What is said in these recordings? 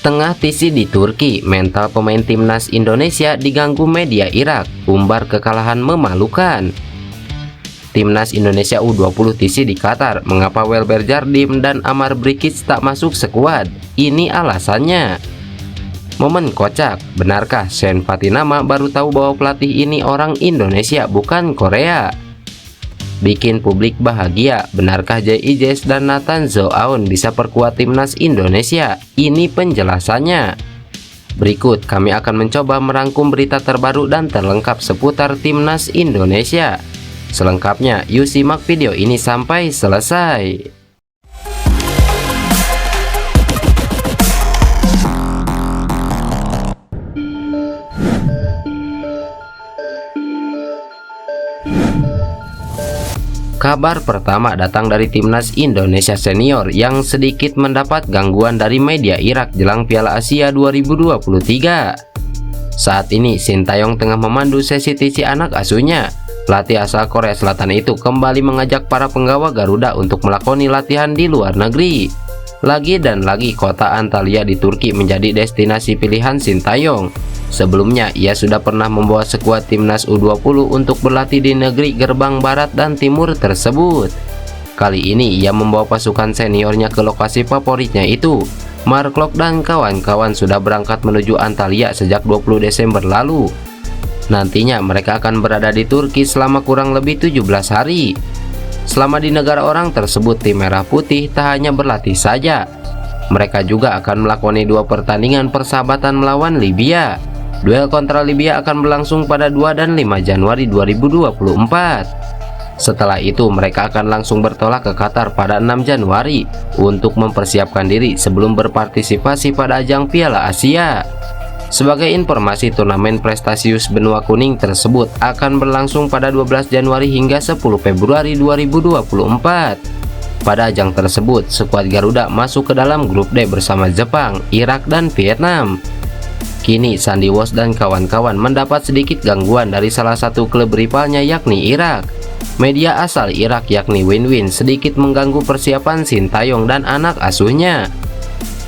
Tengah tisi di Turki, mental pemain timnas Indonesia diganggu media Irak, umbar kekalahan memalukan. Timnas Indonesia U20 tisi di Qatar, mengapa Welber Jardim dan Amar Brikic tak masuk skuad? Ini alasannya. Momen kocak, benarkah Shen Fatinama baru tahu bahwa pelatih ini orang Indonesia bukan Korea? Bikin publik bahagia, benarkah JIJS dan Nathan Zoaon bisa perkuat timnas Indonesia? Ini penjelasannya. Berikut kami akan mencoba merangkum berita terbaru dan terlengkap seputar timnas Indonesia. Selengkapnya, yuk simak video ini sampai selesai. Kabar pertama datang dari timnas Indonesia senior yang sedikit mendapat gangguan dari media Irak jelang Piala Asia 2023. Saat ini Sintayong tengah memandu sesi tisi anak asuhnya. Pelatih asal Korea Selatan itu kembali mengajak para penggawa Garuda untuk melakoni latihan di luar negeri. Lagi dan lagi kota Antalya di Turki menjadi destinasi pilihan Sintayong. Sebelumnya, ia sudah pernah membawa skuad timnas U20 untuk berlatih di negeri Gerbang Barat dan Timur tersebut. Kali ini, ia membawa pasukan seniornya ke lokasi favoritnya itu. Mark Klok dan kawan-kawan sudah berangkat menuju Antalya sejak 20 Desember lalu. Nantinya, mereka akan berada di Turki selama kurang lebih 17 hari. Selama di negara orang tersebut, tim Merah Putih tak hanya berlatih saja. Mereka juga akan melakoni 2 pertandingan persahabatan melawan Libya. Duel kontra Libya akan berlangsung pada 2 dan 5 Januari 2024. Setelah itu mereka akan langsung bertolak ke Qatar pada 6 Januari untuk mempersiapkan diri sebelum berpartisipasi pada ajang Piala Asia. Sebagai informasi, turnamen prestasius benua kuning tersebut akan berlangsung pada 12 Januari hingga 10 Februari 2024. Pada ajang tersebut, skuad Garuda masuk ke dalam grup D bersama Jepang, Irak, dan Vietnam. Kini Sandy Walsh dan kawan-kawan mendapat sedikit gangguan dari salah satu klub rivalnya yakni Irak. Media asal Irak yakni Win-Win sedikit mengganggu persiapan Sintayong dan anak asuhnya.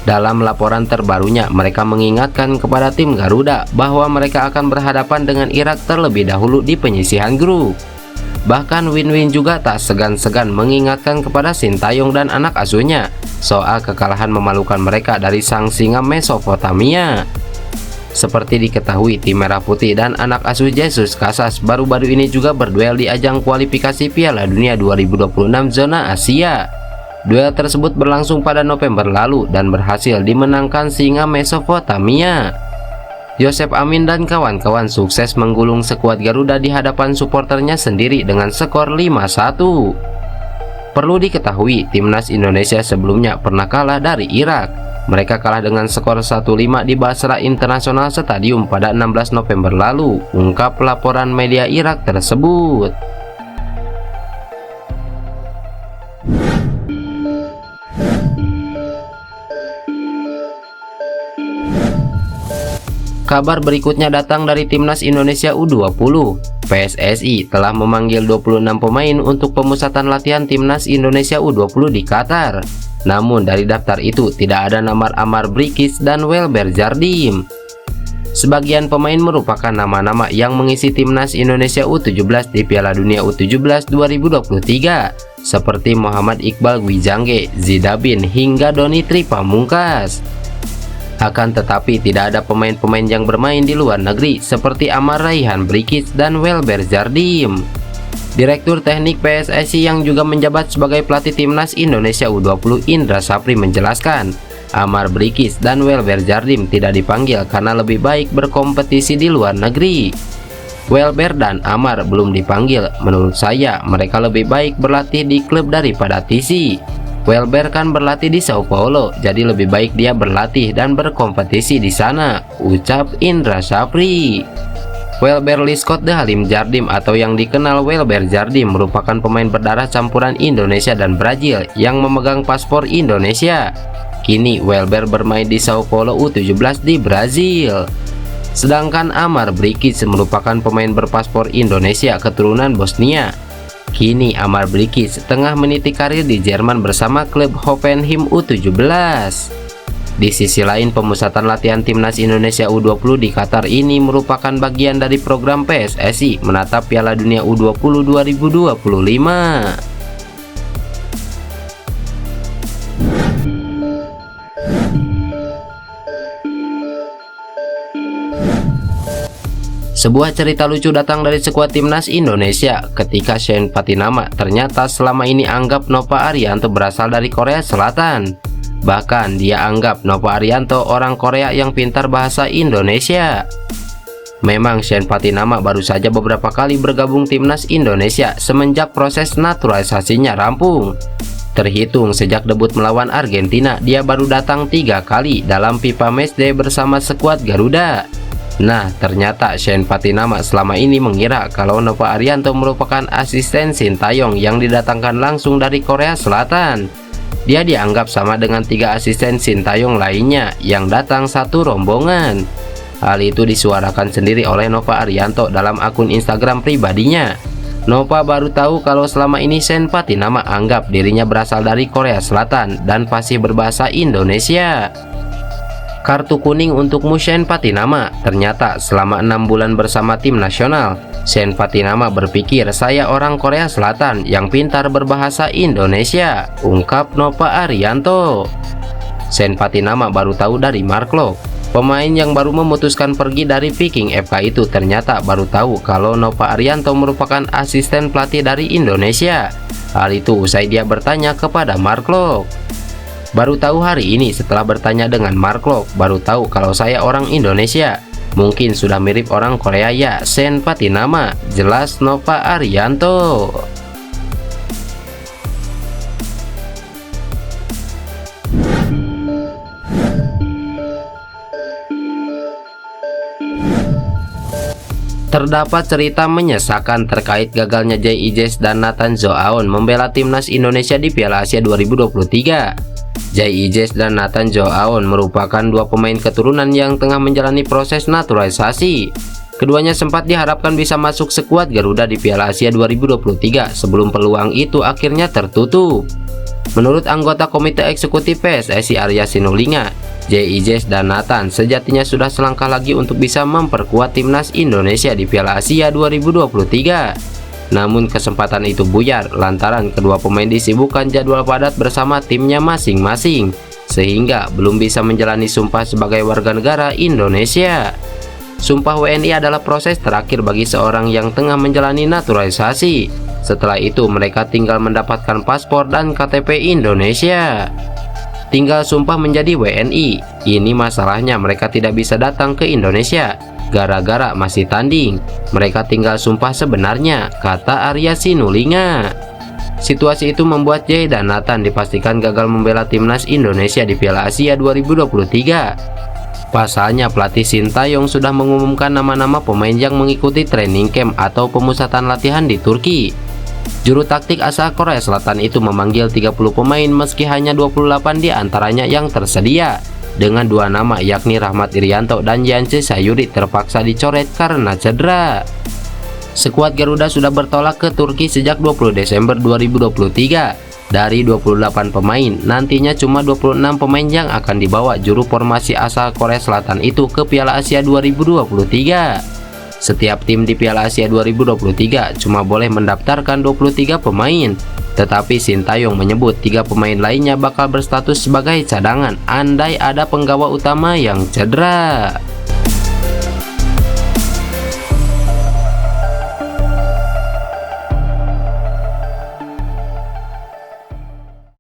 Dalam laporan terbarunya, mereka mengingatkan kepada tim Garuda bahwa mereka akan berhadapan dengan Irak terlebih dahulu di penyisihan grup. Bahkan Win-Win juga tak segan-segan mengingatkan kepada Sintayong dan anak asuhnya soal kekalahan memalukan mereka dari sang singa Mesopotamia. Seperti diketahui, tim Merah Putih dan anak asuh Jesus Casas baru-baru ini juga berduel di ajang kualifikasi Piala Dunia 2026 zona Asia. Duel tersebut berlangsung pada November lalu dan berhasil dimenangkan singa Mesopotamia. Joseph Amin dan kawan-kawan sukses menggulung skuad Garuda di hadapan suporternya sendiri dengan skor 5-1. Perlu diketahui, timnas Indonesia sebelumnya pernah kalah dari Irak. Mereka kalah dengan skor 1-5 di Basra International Stadium pada 16 November lalu, ungkap laporan media Irak tersebut. Kabar berikutnya datang dari timnas Indonesia U20. PSSI telah memanggil 26 pemain untuk pemusatan latihan timnas Indonesia U20 di Qatar. Namun dari daftar itu tidak ada nama Amar Brikic dan Welber Jardim. Sebagian pemain merupakan nama-nama yang mengisi timnas Indonesia U17 di Piala Dunia U17 2023 seperti Muhammad Iqbal Gwijangge, Zidabin hingga Doni Tripamungkas. Akan tetapi tidak ada pemain-pemain yang bermain di luar negeri seperti Amar Raihan Brikic dan Welber Jardim. Direktur Teknik PSSI yang juga menjabat sebagai pelatih timnas Indonesia U20 Indra Sapri menjelaskan, Amar Brikic dan Welber Jardim tidak dipanggil karena lebih baik berkompetisi di luar negeri. Welber dan Amar belum dipanggil, menurut saya mereka lebih baik berlatih di klub daripada TC. Welber kan berlatih di Sao Paulo, jadi lebih baik dia berlatih dan berkompetisi di sana, ucap Indra Sapri. Welber Lee Scott de Halim Jardim atau yang dikenal Welber Jardim merupakan pemain berdarah campuran Indonesia dan Brazil yang memegang paspor Indonesia. Kini Welber bermain di Sao Paulo U17 di Brazil. Sedangkan Amar Brikic merupakan pemain berpaspor Indonesia keturunan Bosnia. Kini Amar Brikic tengah meniti karir di Jerman bersama klub Hoffenheim U17. Di sisi lain, pemusatan latihan timnas Indonesia U20 di Qatar ini merupakan bagian dari program PSSI menatap Piala Dunia U20 2025. Sebuah cerita lucu datang dari skuad timnas Indonesia ketika Shane Patinama ternyata selama ini anggap Nova Arianto berasal dari Korea Selatan. Bahkan dia anggap Nova Arianto orang Korea yang pintar bahasa Indonesia. Memang Shane Patinama baru saja beberapa kali bergabung timnas Indonesia semenjak proses naturalisasinya rampung. Terhitung sejak debut melawan Argentina, dia baru datang 3 kali dalam FIFA Matchday bersama skuad Garuda. Nah, ternyata Shane Patinama selama ini mengira kalau Nova Arianto merupakan asisten Sintayong yang didatangkan langsung dari Korea Selatan. Dia dianggap sama dengan 3 asisten Sintayong lainnya yang datang satu rombongan. Hal itu disuarakan sendiri oleh Nova Arianto dalam akun Instagram pribadinya. Nova baru tahu kalau selama ini Shane Patinama anggap dirinya berasal dari Korea Selatan dan fasih berbahasa Indonesia. Kartu kuning untukmu Shane Patinama. Ternyata selama 6 bulan bersama tim nasional, Shane Patinama berpikir saya orang Korea Selatan yang pintar berbahasa Indonesia, ungkap Nova Arianto. Shane Patinama baru tahu dari Mark Locke, pemain yang baru memutuskan pergi dari Viking FK itu ternyata baru tahu kalau Nova Arianto merupakan asisten pelatih dari Indonesia. Hal itu usai dia bertanya kepada Mark Locke. Baru tahu hari ini setelah bertanya dengan Mark Locke, baru tahu kalau saya orang Indonesia. Mungkin sudah mirip orang Korea ya, Shane Patinama, jelas Nova Arianto. Terdapat cerita menyesakan terkait gagalnya J.I. Jess dan Nathan Zoaon membela timnas Indonesia di Piala Asia 2023. J.I. Jess dan Nathan Zoaon merupakan 2 pemain keturunan yang tengah menjalani proses naturalisasi. Keduanya sempat diharapkan bisa masuk skuad Garuda di Piala Asia 2023 sebelum peluang itu akhirnya tertutup. Menurut anggota Komite Eksekutif PSSI Arya Sinulinga, J.I. Jess dan Nathan sejatinya sudah selangkah lagi untuk bisa memperkuat timnas Indonesia di Piala Asia 2023. Namun kesempatan itu buyar lantaran kedua pemain disibukkan jadwal padat bersama timnya masing-masing, sehingga belum bisa menjalani sumpah sebagai warga negara Indonesia. Sumpah WNI adalah proses terakhir bagi seorang yang tengah menjalani naturalisasi. Setelah itu mereka tinggal mendapatkan paspor dan KTP Indonesia. Tinggal sumpah menjadi WNI. Ini masalahnya mereka tidak bisa datang ke Indonesia gara-gara masih tanding. Mereka tinggal sumpah sebenarnya, kata Arya Sinulinga. Situasi itu membuat J dan Nathan dipastikan gagal membela timnas Indonesia di Piala Asia 2023. Pasalnya pelatih Sintayong sudah mengumumkan nama-nama pemain yang mengikuti training camp atau pemusatan latihan di Turki. Juru taktik asal Korea Selatan itu memanggil 30 pemain meski hanya 28 diantaranya yang tersedia. Dengan 2 nama yakni Rahmat Irianto dan Yance Sayuri terpaksa dicoret karena cedera. Skuad Garuda sudah bertolak ke Turki sejak 20 Desember 2023. Dari 28 pemain, nantinya cuma 26 pemain yang akan dibawa juru formasi asal Korea Selatan itu ke Piala Asia 2023. Setiap tim di Piala Asia 2023 cuma boleh mendaftarkan 23 pemain. Tetapi Sintayong menyebut 3 pemain lainnya bakal berstatus sebagai cadangan andai ada penggawa utama yang cedera.